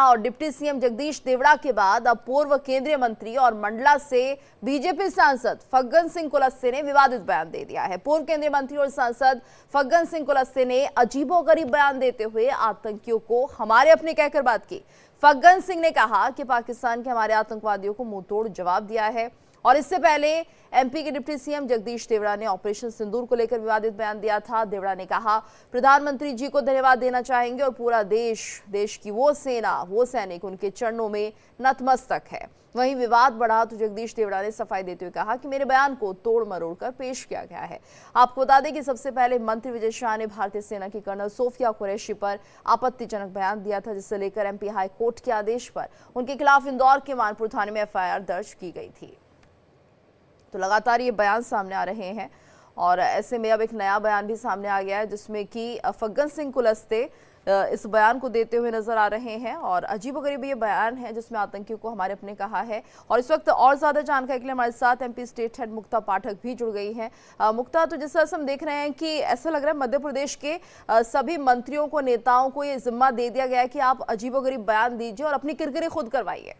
और deputy CM Jagdish Devda के बाद अब पूर्व केंद्रीय मंत्री और मंडला से बीजेपी सांसद फग्गन सिंह कुलस्ते ने विवादित बयान दे दिया है। पूर्व केंद्रीय मंत्री और सांसद फग्गन सिंह कुलस्ते ने अजीबोगरीब बयान देते हुए आतंकियों को हमारे अपने कहकर बात की। फग्गन सिंह ने कहा कि पाकिस्तान के हमारे आतंकवादियों को मुंहतोड़ जवाब दिया है और इससे पहले एमपी के डिप्टी सीएम जगदीश देवड़ा ने ऑपरेशन सिंदूर को लेकर विवादित बयान दिया था। देवड़ा ने कहा, प्रधानमंत्री जी को धन्यवाद देना चाहेंगे और पूरा देश की वो सेना, वो सैनिक उनके चरणों में नतमस्तक है। वहीं विवाद बढ़ा तो जगदीश देवड़ा ने सफाई देते हुए कहा कि मेरे बयान को तोड़ मरोड़ कर पेश किया गया है। आपको बता दें कि सबसे पहले मंत्री विजय शाह ने भारतीय सेना की कर्नल सोफिया कुरैशी पर आपत्तिजनक बयान दिया था, जिससे लेकर एमपी हाई कोर्ट के आदेश पर उनके खिलाफ इंदौर के मानपुर थाने में एफआईआर दर्ज की गई थी। तो लगातार ये बयान सामने आ रहे हैं और ऐसे में अब एक नया बयान भी सामने आ गया है, जिसमें कि फग्गन सिंह कुलस्ते इस बयान को देते हुए नजर आ रहे हैं और अजीबोगरीब ये बयान है जिसमें आतंकियों को हमारे अपने कहा है। और इस वक्त और ज्यादा जानकारी के लिए हमारे साथ एमपी स्टेट हेड मुक्ता पाठक भी जुड़ गई हैं। मुक्ता, तो जिस तरह से हम देख रहे हैं कि ऐसा लग रहा है मध्य प्रदेश के सभी मंत्रियों को, नेताओं को ये जिम्मा दे दिया गया है कि आप अजीबोगरीब बयान दीजिए और अपनी किरकिरी खुद करवाइए।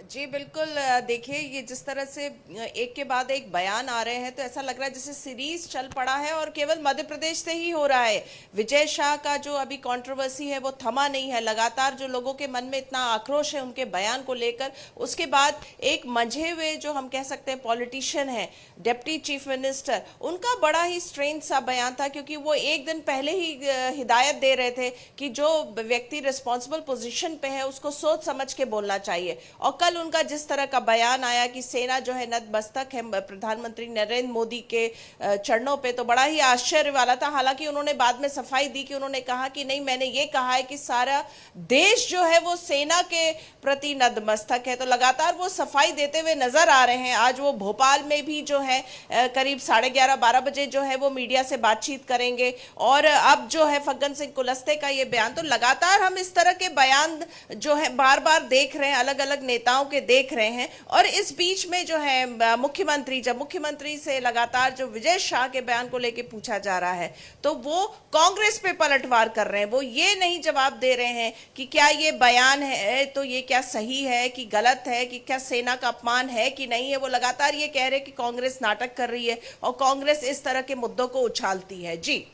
जी बिल्कुल। देखिए, ये जिस तरह से एक के बाद एक बयान आ रहे हैं तो ऐसा लग रहा है जैसे सीरीज चल पड़ा है और केवल मध्य प्रदेश से ही हो रहा है। विजय शाह का जो अभी कंट्रोवर्सी है वो थमा नहीं है। लगातार जो लोगों के मन में इतना आक्रोश है उनके बयान को लेकर, उसके बाद एक मंझे हुए जो हम कह सकते हैं पॉलिटिशियन है, डिप्टी चीफ मिनिस्टर, उनका बड़ा ही स्ट्रेंज सा बयान था, क्योंकि वो एक दिन पहले ही हिदायत दे रहे थे कि जो व्यक्ति रिस्पॉन्सिबल पोजिशन पे है उसको सोच समझ के बोलना चाहिए। और कल उनका जिस तरह का बयान आया कि सेना जो है नतमस्तक है प्रधानमंत्री नरेंद्र मोदी के चरणों पे, तो बड़ा ही आश्चर्य वाला था। हालांकि उन्होंने बाद में सफाई दी कि उन्होंने कहा कि नहीं, मैंने ये कहा है कि सारा देश जो है वो सेना के प्रति नतमस्तक है। तो लगातार वो सफाई देते हुए नजर आ रहे हैं। आज वो भोपाल में भी जो है करीब 11:30-12 बजे जो है वो मीडिया से बातचीत करेंगे। और अब जो है फग्गन सिंह कुलस्ते का ये बयान, तो लगातार हम इस तरह के बयान जो है बार बार देख रहे हैं, अलग अलग नेताओं के देख रहे हैं। और इस बीच में जो है मुख्यमंत्री से लगातार जो विजय शाह के बयान को लेकर पूछा जा रहा है तो वो कांग्रेस पे पलटवार कर रहे हैं। वो ये नहीं जवाब दे रहे हैं कि क्या ये बयान है तो ये क्या सही है कि गलत है, कि क्या सेना का अपमान है कि नहीं है। वो लगातार ये कह रहे हैं कि कांग्रेस नाटक कर रही है और कांग्रेस इस तरह के मुद्दों को उछालती है। जी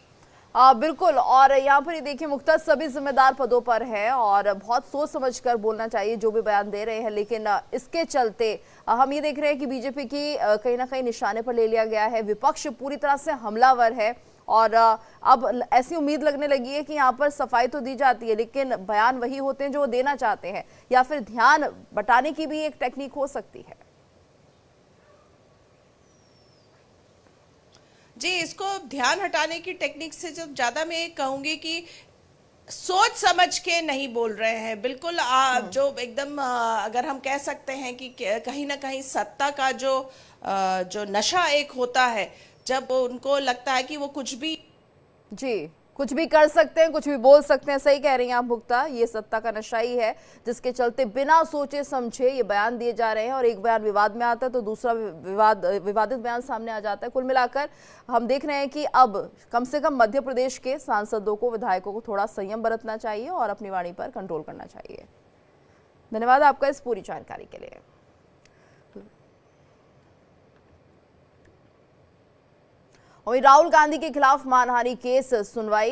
बिल्कुल। और यहाँ पर ये देखिए मुख्तार सभी जिम्मेदार पदों पर है और बहुत सोच समझकर बोलना चाहिए जो भी बयान दे रहे हैं, लेकिन इसके चलते हम ये देख रहे हैं कि बीजेपी की कहीं ना कहीं निशाने पर ले लिया गया है। विपक्ष पूरी तरह से हमलावर है और अब ऐसी उम्मीद लगने लगी है कि यहाँ पर सफाई तो दी जाती है लेकिन बयान वही होते हैं जो वो देना चाहते हैं, या फिर ध्यान बटाने की भी एक टेक्निक हो सकती है। जी, इसको ध्यान हटाने की टेक्निक से जो ज्यादा मैं कहूंगी कि सोच समझ के नहीं बोल रहे हैं। बिल्कुल जो एकदम अगर हम कह सकते हैं कि कहीं ना कहीं सत्ता का जो नशा एक होता है, जब उनको लगता है कि वो कुछ भी कुछ भी कर सकते हैं, कुछ भी बोल सकते हैं। सही कह रही हैं आप मुक्ता, ये सत्ता का नशा ही है जिसके चलते बिना सोचे समझे ये बयान दिए जा रहे हैं और एक बयान विवाद में आता है तो दूसरा विवादित बयान सामने आ जाता है। कुल मिलाकर हम देख रहे हैं कि अब कम से कम मध्य प्रदेश के सांसदों को, विधायकों को थोड़ा संयम बरतना चाहिए और अपनी वाणी पर कंट्रोल करना चाहिए। धन्यवाद आपका इस पूरी जानकारी के लिए। वहीं राहुल गांधी के खिलाफ मानहानि केस सुनवाई